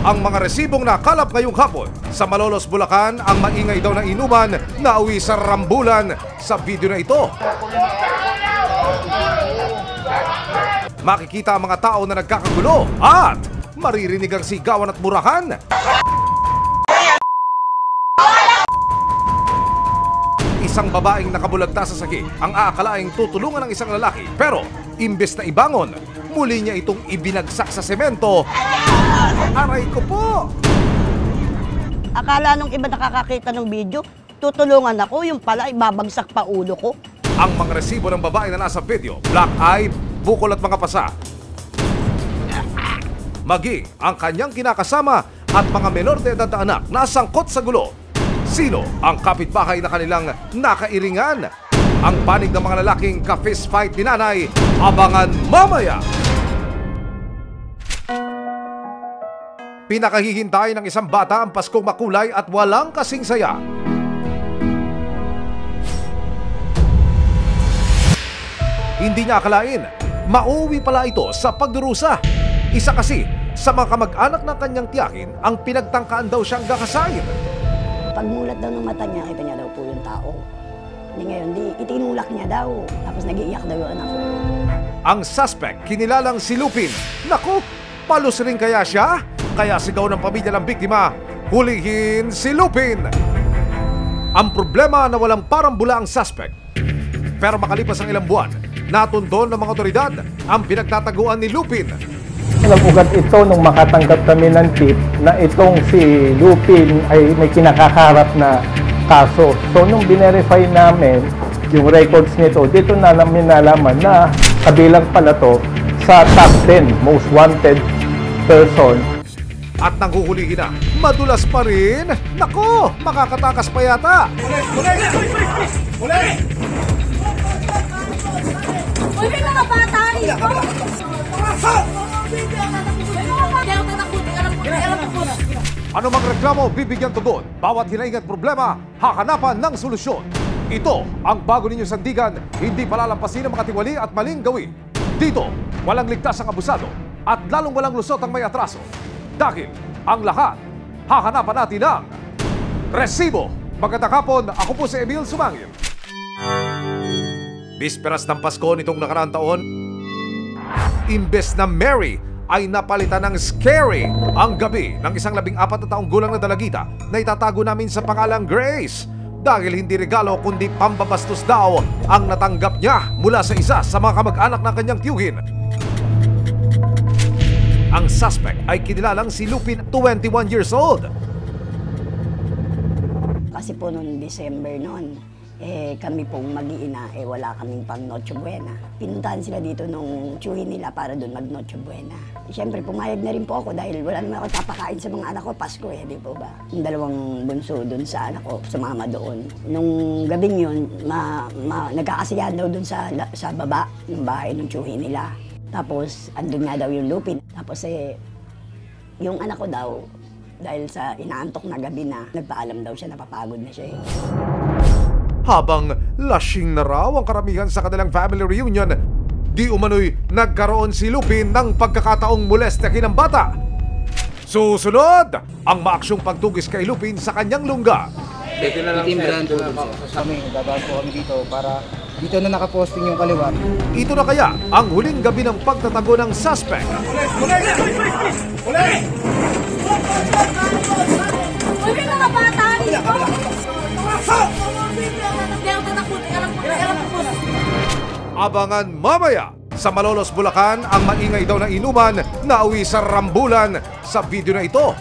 Ang mga resibong nakalap ngayong hapon sa Malolos, Bulacan, ang maingay daw na inuman na uwi sa rambulan. Sa video na ito, makikita ang mga tao na nagkakagulo at maririnig ang sigawan at murahan. Isang babaeng nakabulagta sa sagi ang aakalaing tutulungan ng isang lalaki, pero imbes na ibangon, muli niya itong ibinagsak sa semento. Aray ko po! Akala nung iba nakakakita ng video, tutulungan ako, yung pala ibabagsak pa ulo ko. Ang mga resibo ng babae na nasa video, black eye, bukol at mga pasa. Maging ang kanyang kinakasama at mga menor de edad na anak nasangkot sa gulo. Sino ang kapitbahay na kanilang nakairingan? Ang panig ng mga lalaking ka-fist fight ni nanay, abangan mamaya! Pinakahihintay ng isang bata ang Paskong makulay at walang kasing saya. Hindi niya akalain, mauwi pala ito sa pagdurusa. Isa kasi sa mga kamag-anak ng kanyang tiyakin ang pinagtangkaan daw siyang gakasain. Pagmulat daw ng mata niya, kita niya daw po yung tao. Hindi ngayon, itinulak niya daw. Tapos nag-iiyak daw yung anak ko. Ang suspect, kinilalang si Lupin. Naku, palos rin kaya siya? Kaya sigaw ng pamilya ng biktima, hulihin si Lupin! Ang problema na walang parang bula ang suspect. Pero makalipas ang ilang buwan, natundon ng mga otoridad ang pinagtataguan ni Lupin. Nag-ugat ito nung makatanggap kami ng tip na itong si Lupin ay may kinakaharap na kaso. So nung binerify namin yung records nito, dito na namin nalaman na kabilang pala to sa top 10 most wanted person. At nanghuhulihin na, madulas pa rin? Nako, makakatakas pa yata! Uy, mga bata rito! Ano mang reklamo, bibigyan tugon. Bawat hinaing at problema, hakanapan ng solusyon. Ito ang bago ninyong sandigan, hindi palalampasin ang mga tiwali at maling gawin. Dito, walang ligtas ang abusado at lalong walang lusot ang may atraso. Dahil ang lahat, hahanapan natin ang resibo. Magandang hapon, ako po si Emil Sumangil. Bisperas ng Pasko nitong nakaraang taon, imbes na merry ay napalitan ng scary ang gabi ng isang 14 na taong gulang na dalagita na itatago namin sa pangalang Grace. Dahil hindi regalo kundi pambabastos daw ang natanggap niya mula sa isa sa mga kamag-anak ng kanyang tiyuhin. Ang suspect ay kinilalang si Lupin, 21 years old. Kasi po noong December noon, kami pong mag-iina, wala kaming pang Noche Buena. Pinuntahan sila dito nung tiyuhin nila para doon mag Noche Buena. Siyempre, pumayag na rin po ako dahil wala naman ako tapakain sa mga anak ko, Pasko di po ba? Yung dalawang bunso doon sa anak ko, sumama doon. Nung gabing yun, nagkakasiyahan daw doon sa baba ng bahay ng tiyuhin nila. Tapos, andun nga daw yung Lupin. Tapos yung anak ko daw, dahil sa inaantok na gabi na, nagpaalam daw siya, napapagod na siya. Habang lasing na raw ang karamihan sa kanilang family reunion, di umano'y nagkaroon si Lupin ng pagkakataong molestyahin ng bata. Susunod, ang maaksyong pagtugis kay Lupin sa kanyang lungga. Dito na lang kami, dadaan po kami dito para dito na nakaposting yung kaliwat. Ito na kaya ang huling gabi ng pagtatago ng suspect. Uy, mga bata rito! Abangan mamaya sa Malolos, Bulacan, ang maingay daw na inuman na uwi sa rambulan. Sa video na ito,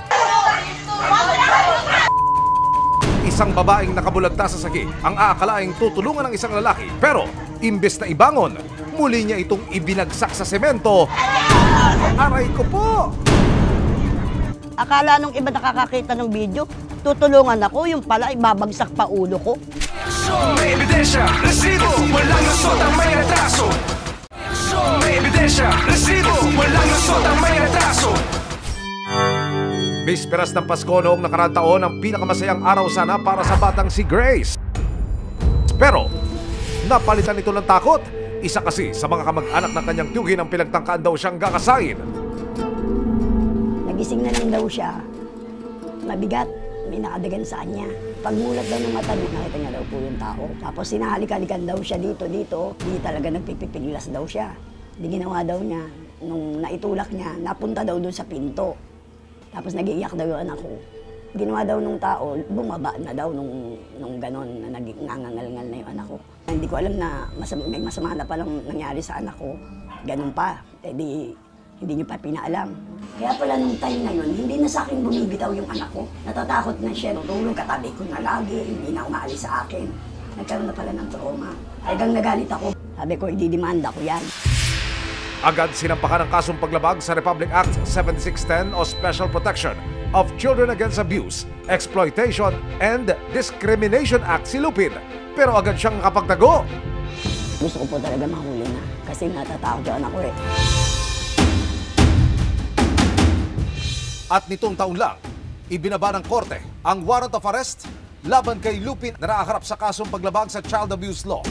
isang babaeng nakabulagta sa sagi ang aakalaing tutulungan ng isang lalaki, pero imbes na ibangon, muli niya itong ibinagsak sa semento. Aray ko po! Akala nung iba nakakakita ng video, tutulungan ako, yung pala ibabagsak pa ulo ko. May ebidensya, resibo, walang lusot ang may atraso. May ebidensya, resibo, walang lusot ang may atraso. Bisperas ng Pasko noong nakaraang taon, ang pinakamasayang araw sana para sa batang si Grace. Pero, napalitan ito ng takot. Isa kasi sa mga kamag-anak ng kanyang tiyuhin ang pinagtangkaan daw siyang gakasain. Gising na lang daw siya. Mabigat, may nakadagan sa kanya. Pagmulat daw ng mata niya, nakita niya daw po yung tao. Tapos sinahalik-halikan daw siya dito. Di talaga nagpipiglas daw siya. Di ginawa daw niya. Nung naitulak niya, napunta daw doon sa pinto. Tapos nag-iiyak daw yung anak ko. Ginawa daw nung tao, bumaba na daw nung ganon na nangangal-ngal na yung anak ko. Hindi ko alam na may masama na palang nangyari sa anak ko. Ganon pa. Hindi niyo pa pinaalam. Kaya pala nung time na yun, hindi na sa akin bumibitaw yung anak ko. Natatakot na siya. Tutulog katabi ko na lagi. Hindi na umaalis sa akin. Nagkaroon na pala ng trauma. Hanggang nagalit ako. Sabi ko, ididimanda ko yan. Agad sinampakan ang kasong paglabag sa Republic Act 7610 o Special Protection of Children Against Abuse, Exploitation, and Discrimination Act si Lupin. Pero agad siyang nakapagtago. Gusto ko po talaga mahuli na kasi natatakot yung anak ko eh. At nitong taon lang, ibinaba ng korte ang warrant of arrest laban kay Lupin na nakaharap sa kasong paglabag sa Child Abuse Law.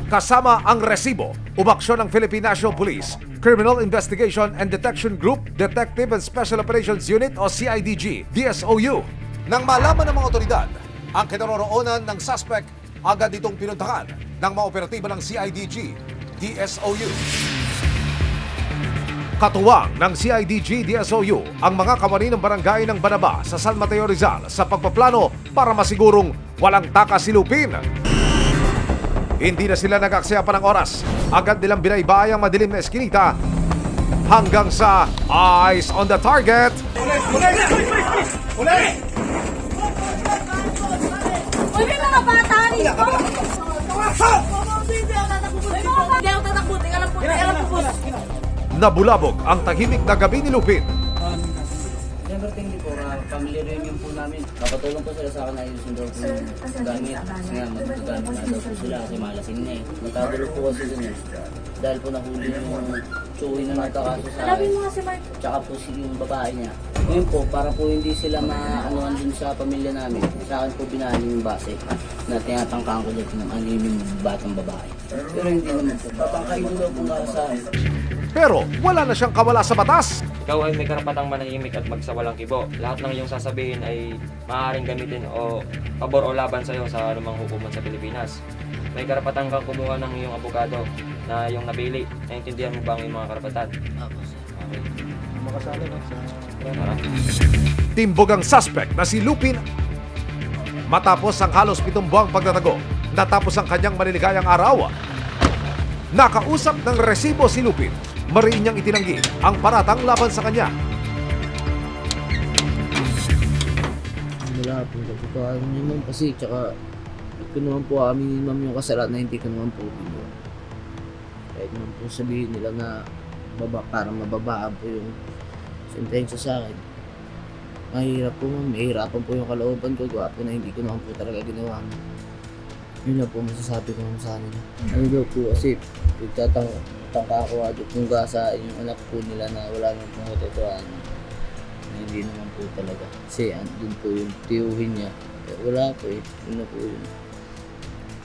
Kasama ang resibo, umaksyon ng Philippine National Police, Criminal Investigation and Detection Group, Detective and Special Operations Unit o CIDG, DSOU. Nang malaman ng mga otoridad ang kinaroroonan ng suspect, agad itong pinuntahan ng mga operatiba ng CIDG, DSOU. Katuwang ng CIDG DSOU ang mga kawani ng barangay ng Banaba sa San Mateo Rizal sa pagpaplano para masigurong walang takas si Lupin. Hindi na sila nag-aksaya pa ng oras. Agad nilang binaybay ang madilim na eskinita hanggang sa eyes on the target. Uy, may mga bata rito! Hindi ako tatakbutin, alam po. Nabulabog ang tahimik na gabi ni Lupin. Siyempre, hindi po, family reunion po namin. Kapatulong po sila sa akin na ayusin daw po yung gamit. Kasi nga, maggagamit na daw po sila kasi malasing na eh. Nagkatulog po kasi dun eh. Dahil po nahuli yung tsuwi na nagkakaso sa akin. Tsaka po yung babae niya. Ngayon po, para po hindi sila maanuhan dun sa pamilya namin, sa akin po binali yung base na tinatangkaan ko dito ng yung batang babae. Pero hindi naman po. Papangkain ko daw po nga sa akin. Pero wala na siyang kawala sa batas. Ikaw ay may karapatang manahimik at magsawalang kibo. Lahat ng iyong sasabihin ay maaaring gamitin o pabor o laban sa iyo sa anumang hukuman sa Pilipinas. May karapatan kang kumuha ng iyong abogado na iyong napili. Naintindihan mo ba ang iyong mga karapatan? Okay. Makasali na sa... Timbog ang suspect na si Lupin matapos ang halos 7 buwang pagtatago. Natapos ang kanyang maliligayang araw. Nakausap ng resibo si Lupin. Mariin niyang itinanggi ang paratang laban sa kanya. Wala po, nagpapaan niyo naman kasi, tsaka ko naman po amin ni ma'am yung kasalat na hindi ko naman po ginawa. Kahit naman po sabihin nila na parang mababaan po yung sentensya sa akin. Mahirap po ma'am, mahirapan po yung kalooban ko, gwapo na hindi ko naman po talaga ginawa. Yun na po masasabi ko naman sa kanila. Ano daw po kasi, tangka ako agad kung sa yung anak po nila na wala naman pong katotohanan. Hindi naman po talaga. Kasi doon po yung tiyuhin niya. Wala po eh. Yun na po yun.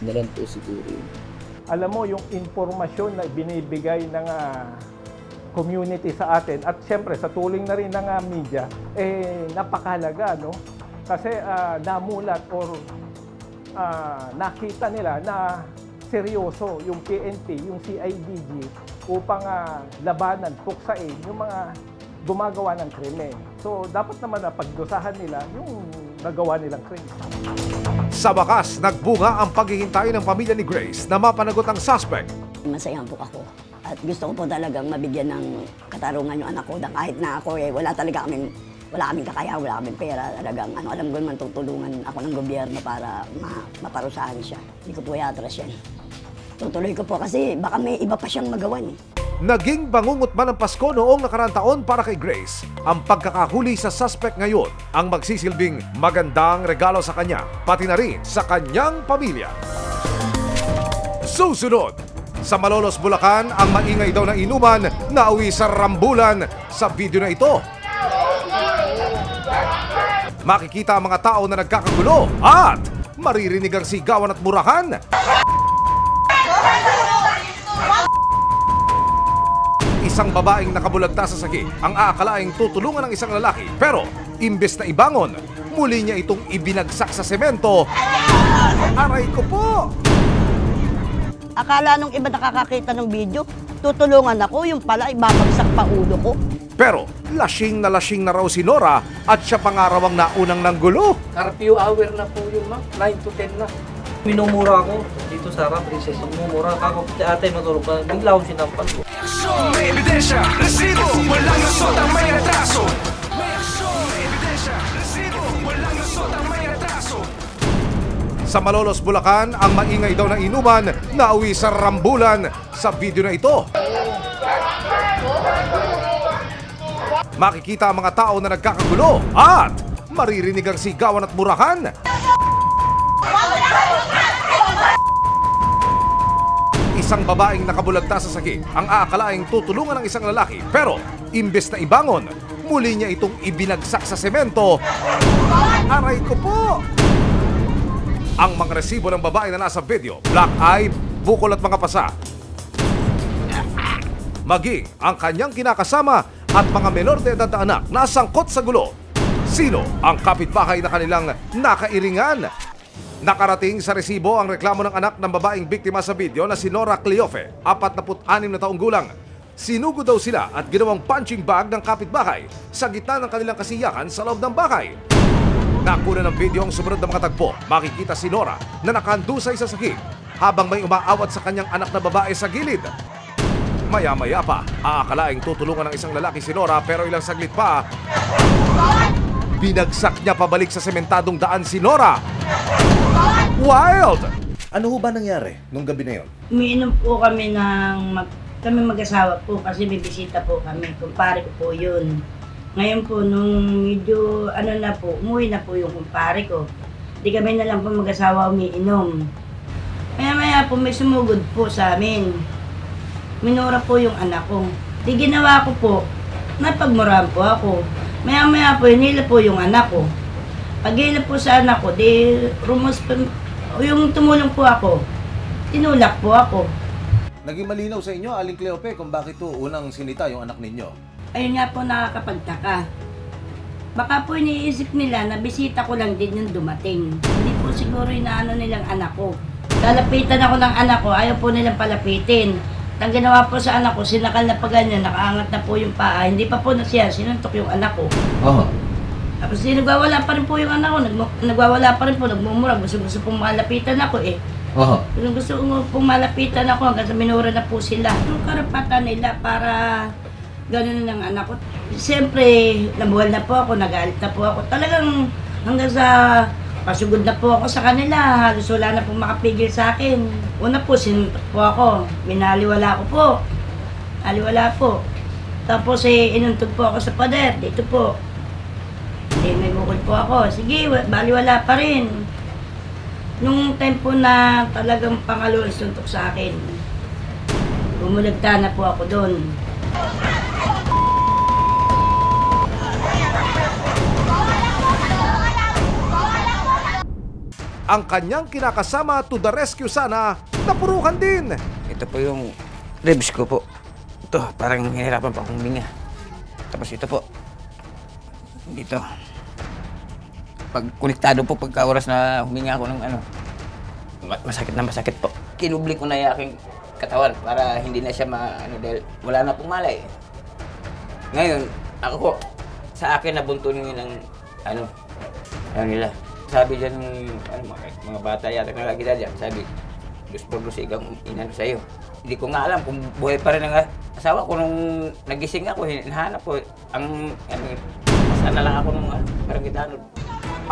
Naran po siguro yun. Alam mo, yung informasyon na binibigay ng community sa atin at siyempre sa tuling na rin ng media, napakahalaga, no? Kasi namulat or nakita nila na seryoso yung PNP, yung CIDG upang labanan, puksain yung mga gumagawa ng krimen. So dapat naman na pagdusahan nila yung nagawa nilang krimen. Sa wakas, nagbunga ang paghihintay ng pamilya ni Grace na mapanagot ang suspect. Masaya po ako. At gusto ko po talagang mabigyan ng katarungan yung anak ko. Kahit na ako wala kaming kakaya, wala kaming pera. Talagang alam ko naman tutulungan ako ng gobyerno para maparusahan siya. Hindi ko po iatras yan. Tutuloy ko po kasi baka may iba pa siyang magawan eh. Naging bangungot man ang Pasko noong nakaraang taon para kay Grace. Ang pagkakahuli sa suspect ngayon ang magsisilbing magandang regalo sa kanya, pati na rin sa kanyang pamilya. Susunod, sa Malolos, Bulacan, ang maingay daw na inuman na uwi sa rambulan. Sa video na ito, makikita ang mga tao na nagkakagulo at maririnig ang sigawan at murahan. Isang babaeng nakabulagta sa sagi ang aakalaing tutulungan ng isang lalaki pero imbes na ibangon, muli niya itong ibinagsak sa semento. Aray ko po! Akala nung iba nakakakita ng video, tutulungan ako, yung pala ibabagsak pa ulo ko. Pero lasing na raw si Nora at siya pangarawang naunang nanggulo. Curfew hour na po yun, ma'am. 9 to 10 na. Minumura ako dito sa harap, princess. Minumura ako. Ate, matulog ka. Bigla akong sinampal ko. May ebidensya, resibo, walang lusot ang may retraso. May aksyon, may ebidensya, resibo, walang lusot ang may retraso. Sa Malolos, Bulacan, ang maingay daw na inuman nauwi sa rambulan sa video na ito. Makikita ang mga tao na nagkakagulo at maririnig ang sigawan at murahan. Isang babaeng nakabulagta sa sagi ang aakalaing tutulungan ng isang lalaki pero imbes na ibangon, muli niya itong ibinagsak sa semento. Aray ko po! Ang mga resibo ng babae na nasa video, black eye, bukol at mga pasa. Maging ang kanyang kinakasama at mga menor de edad na anak nasangkot sa gulo. Sino ang kapitbahay na kanilang nakairingan? Nakarating sa resibo ang reklamo ng anak ng babaeng biktima sa video na si Nora Cleofe, 46 na taong gulang. Sinugo daw sila at ginawang punching bag ng kapitbahay sa gitna ng kanilang kasiyakan sa loob ng bahay. Nakuna ng video ang sumunod na mga tagpo. Makikita si Nora na nakahandusay sa sahig habang may umaawat sa kanyang anak na babae sa gilid. Maya-maya pa, aakalaing tutulungan ng isang lalaki si Nora pero ilang saglit pa, binagsak niya pabalik sa sementadong daan si Nora. Wild! Ano ho ba nangyari nung gabi na yon? Umiinom po kami kami mag-asawa po kasi may bisita po kami. Kumpare ko po yun. Ngayon po, nung medyo umuwi na po yung kumpare ko. Di kami na lang po mag-asawa umiinom. Maya-maya po may sumugod po sa amin. Minura po yung anak ko. Di ginawa ko po, napagmurahan po ako. Maya-maya po, hinila po yung anak ko. Pag hinila po sa anak ko, di yung tumulong po ako, tinulak po ako. Naging malinaw sa inyo, Aling Cleope, kung bakit to unang sinita yung anak ninyo? Ayun nga po nakakapagtaka. Baka po iniisip nila na bisita ko lang din yung dumating. Hindi po siguro inaano nilang anak ko. Lalapitan ako ng anak ko, ayaw po nilang palapitin. Ang ginawa po sa anak ko, sinakal na pa ganyan, nakaangat na po yung paa. Hindi pa po na siya, sinuntok yung anak ko. Tapos nagwawala pa rin po yung anak ko, nagwawala pa rin po, nagmumura. Gusto pong malapitan ako eh. Gusto pong malapitan ako hanggang sa minura na po sila. Yung karapatan nila para gano'n ng anak ko. Siyempre, nabuhal na po ako, nagalit na po ako. Talagang hanggang sa pasugod na po ako sa kanila, halos wala na pong makapigil sa akin. Una po, sinuntok po ako. Minaliwala ko po. Aliwala po. Tapos inuntog po ako sa pader. Dito po. Hindi, may bukol po ako. Sige, baliwala pa rin. Nung time po na talagang pangalo suntok sa akin, bumulagta na po ako doon. Ang kanyang kinakasama to the rescue sana, napurukan din. Ito po yung ribs ko po. Ito, parang hinihirapan pa akong huminga. Tapos ito po. Dito. Pag konektado po, pagka oras na huminga ako ng masakit po. Kinubli ko na yung aking katawan para hindi na siya dahil wala na pong malay. Ngayon, ako po, sa akin nabuntunin ng nila. Sabi dyan mga bata yata na lagi dyan, sabi, Diyos por Diyos ikaw inano sa'yo. Hindi ko nga alam kung buhay pa rin ang asawa ko nung nagising ako, hinahanap ko sana lang ako nung Marangitanod.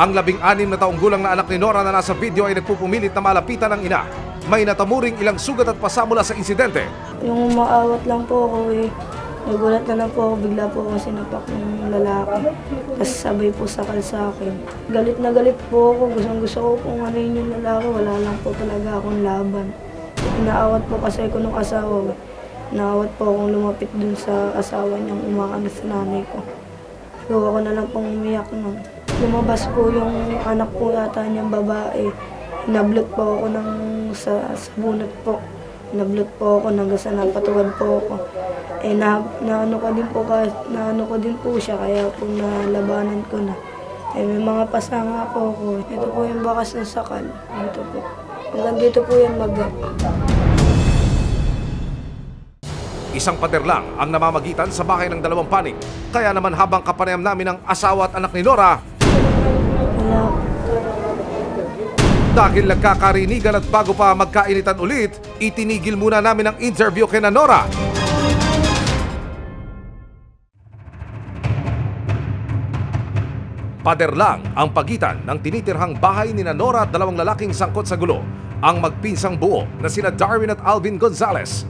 Ang 16 na taong gulang na anak ni Nora na nasa video ay nagpupumilit na malapitan ng ina. May natamuring ilang sugat at pasa mula sa insidente. Yung umaawat lang po ako nagulat na lang po ako, bigla po ako sinapak ng lalaki. Tapos sabay po sakal sa akin. Galit na galit po ako, gusto ko kung ano yung lalaki, wala lang po talaga akong laban. Inaawat po kasi ko nung asawa. Naawat po akong lumapit dun sa asawa niyang umaano sa nanay ko. Gawa ko na lang pong umiyak nun. Lumabas po yung anak ko yata niyang babae. Hinablot po ako sa bunot po. Nablot po ako, hanggang sa napatukan po ako. Naano ko din po siya, kaya po nalabanan ko na. May mga pasanga po ako. Ito po yung bakas ng sakal. Ito po. Hanggang dito po yung maga. Isang pader lang ang namamagitan sa bahay ng dalawang panig. Kaya naman habang kapanayam namin ang asawa at anak ni Nora, dahil nagkakarinigan at bago pa magkainitan ulit, itinigil muna namin ang interview kay Nora. Pader lang ang pagitan ng tinitirhang bahay ni Nora at dalawang lalaking sangkot sa gulo, ang magpinsang buo na sina Darwin at Alvin Gonzales.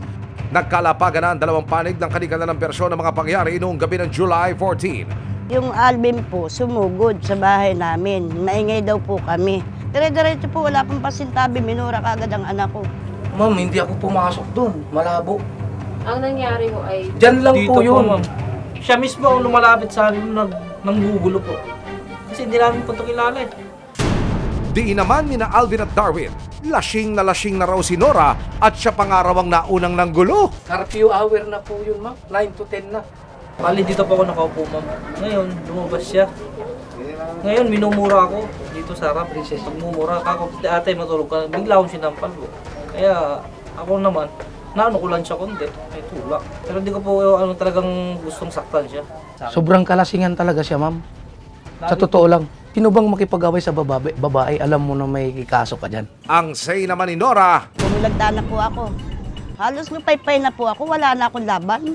Nagkalapagan na ang dalawang panig ng kanilang bersyon ng mga pangyari noong gabi ng July 14. Yung Alvin po, sumugod sa bahay namin. Maingay daw po kami. Dire-diretso po, wala pang pasintabi, minura kagad ang anak ko. Ma'am, hindi ako pumasok doon. Malabo. Ang nangyari ko ay... Diyan lang dito po yun. ma'am. Siya mismo ang lumalapit sa amin nanggugulo po. Kasi hindi namin po ito kilala eh. Di naman ni na Alvin at Darwin, lasing na raw si Nora at siya pangarawang naunang nanggulo. Curfew hour na po yun, ma'am. 9 to 10 na. Bali, dito po ako nakaupo, ma'am. Ngayon, lumabas siya. Ngayon, minumura ako dito sa harap. Pagmumura ako, ate, matulog ka. Bigla akong sinampal po. Kaya, ako naman, naano ko lang siya kundi. May tulak. Pero hindi ko po talagang gustong saktan siya. Sobrang kalasingan talaga siya, ma'am. Sa totoo lang, sino bang makipag-away sa babae, alam mo na may kaso ka dyan. Ang say naman ni Nora, Bumulagda na po ako. Halos nupaypay na po ako, wala na akong laban.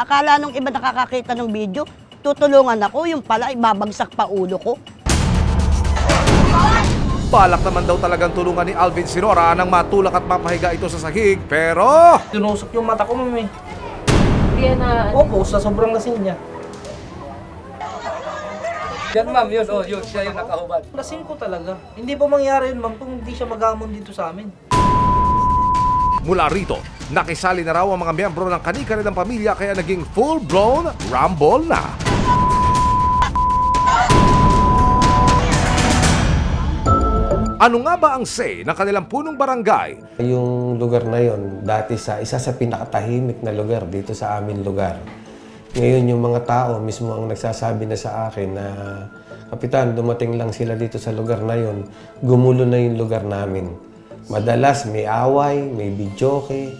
Akala nung iba nakakakita ng video, tutulungan ako, yung pala ibabagsak pa ulo ko. balak naman daw talagang tulungan ni Alvin si Nora nang matulak at mapahiga ito sa sahig, pero... Tinusok yung mata ko, mami. Opo, sa sobrang lasing niya. Yan ma'am, yun, yun, siya yung nakahubad. Lasing ko talaga. Hindi pa mangyari yun, ma'am, kung hindi siya magamon dito sa amin. Mula rito, nakisali na raw ang mga miyembro ng kani-kanilang pamilya kaya naging full-blown rumble na. Ano nga ba ang say ng kanilang punong barangay? Yung lugar na yon dati isa sa pinakatahimik na lugar dito sa amin lugar. Ngayon yung mga tao mismo ang nagsasabi na sa akin na, Kapitan, dumating lang sila dito sa lugar na yon, gumulo na yung lugar namin. Madalas may away, may bidyoke,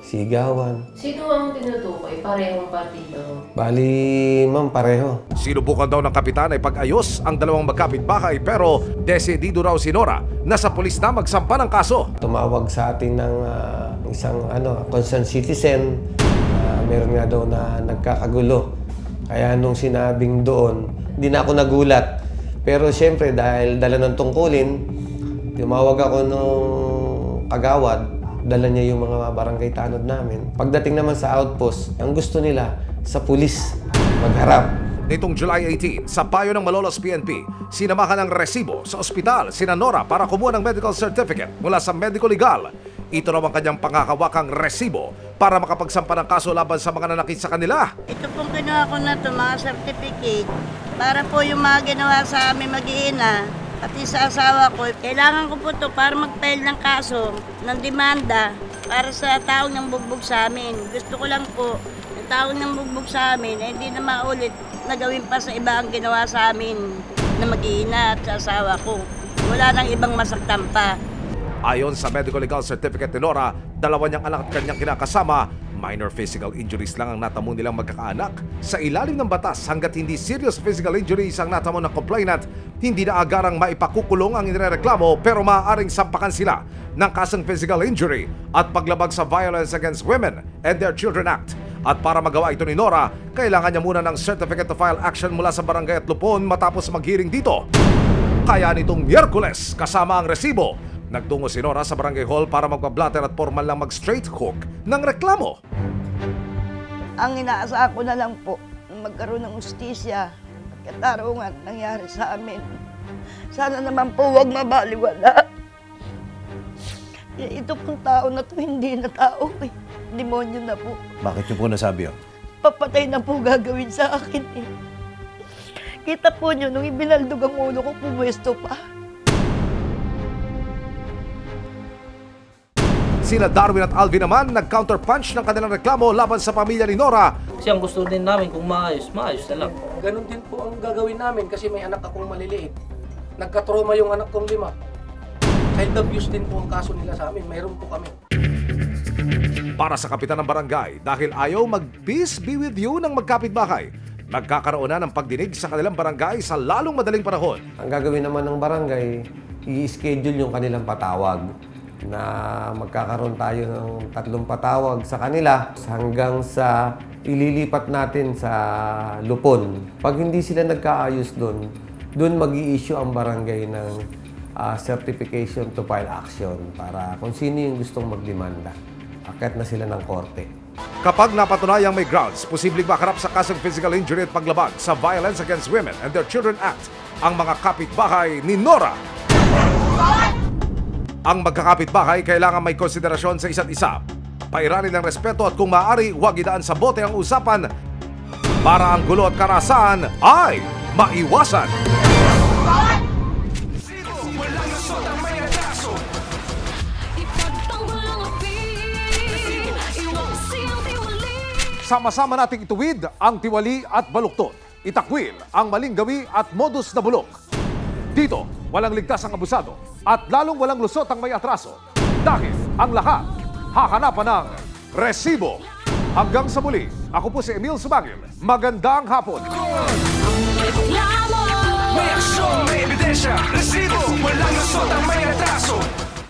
sigawan. Sino ang tinutukoy? Parehong partido? Bali, ma'am, pareho. Sinubukan daw ng kapitan ay pag-ayos ang dalawang magkapit-bahay pero desidido raw si Nora na sa pulis na magsampa ng kaso. Tumawag sa atin ng isang concerned citizen. Meron nga daw na nagkakagulo. Kaya nung sinabing doon, hindi na ako nagulat. Pero siyempre dahil dala ng tungkulin, tumawag ako nung kagawad, dala niya yung mga barangay tanod namin. Pagdating naman sa outpost, ang gusto nila sa pulis magharap. Nitong July 18, sa payo ng Malolos PNP, sinamahan ng resibo sa ospital si Nora para kumuha ng medical certificate mula sa medical legal. Ito raw ang kanyang pangakawakang resibo para makapagsampa ng kaso laban sa mga nanakit sa kanila. Ito pong ginawa ko na ito, mga certificate, para po yung mga ginawa sa amin mag-iina, pati sa asawa ko, kailangan ko po ito para mag-file ng kaso, ng demanda, para sa taong nang bugbog sa amin. Gusto ko lang po, yung taong nang bugbog sa amin, hindi na maulit na gawin pa sa iba ang ginawa sa amin na mag-iina at sa asawa ko. Wala nang ibang masaktan pa. Ayon sa medical legal certificate ni Nora, dalawa niyang anak at kanyang kinakasama, minor physical injuries lang ang natamo nilang magkakaanak. Sa ilalim ng batas, hanggat hindi serious physical injuries ang natamo ng complainant, hindi na agarang maipakukulong ang inireklamo pero maaaring sampakan sila ng kasong physical injury at paglabag sa Violence Against Women and Their Children Act. At para magawa ito ni Nora, kailangan niya muna ng certificate to file action mula sa barangay at Lupon matapos mag-hearing dito. Kaya nitong Miyerkules, kasama ang resibo, nagtungo si Nora sa barangay hall para magpa-blatter at formal lang mag-straight hook ng reklamo. Ang inaasahan ko na lang po, magkaroon ng ustisya at katarungan nangyari sa amin. Sana naman po huwag mabaliwala. Ito pong tao na to hindi na tao eh. Demonyo na po. Bakit niyo po nasabi yun? Papatay na po gagawin sa akin eh. Kita po nyo, nung ibinaldog ang ulo ko, pumwesto pa. Sina Darwin at Alvin naman nag-counterpunch ng kanilang reklamo laban sa pamilya ni Nora. Kasi ang gusto din namin kung maayos na lang. Ganon din po ang gagawin namin kasi may anak akong maliliit. Nagka-trauma yung anak kong 5. Child abuse din po ang kaso nila sa amin. Mayroon po kami. Para sa kapitan ng barangay, dahil ayaw mag-peace be with you ng magkapitbahay, nagkakaroon na ng pagdinig sa kanilang barangay sa lalong madaling panahon. Ang gagawin naman ng barangay, i-schedule yung kanilang patawag na magkakaroon tayo ng 3 patawag sa kanila hanggang sa ililipat natin sa Lupon. Pag hindi sila nagkaayos doon mag-i-issue ang barangay ng certification to file action para kung sino yung gustong magdemanda. Akit na sila ng korte. Kapag napatunayang may grounds, posibleng makarap sa kasong physical injury at paglabag sa Violence Against Women and Their Children Act ang mga kapitbahay ni Nora. Ang magkakapitbahay kailangan may konsiderasyon sa isa't isa. Pairalin ng respeto at kung maaari, huwag idaan sa bote ang usapan para ang gulo at karahasan ay maiwasan. Sama-sama nating ituwid ang tiwali at baluktot. Itakwil ang maling gawi at modus na bulok. Dito, walang ligtas ang abusado at lalong walang lusot ang may atraso. Dahil ang lahat hakanapan ng resibo. Hanggang sa muli, ako po si Emil Sumangil. Magandang hapon. May aksyon, may ebidensya, resibo, walang lusot ang may atraso.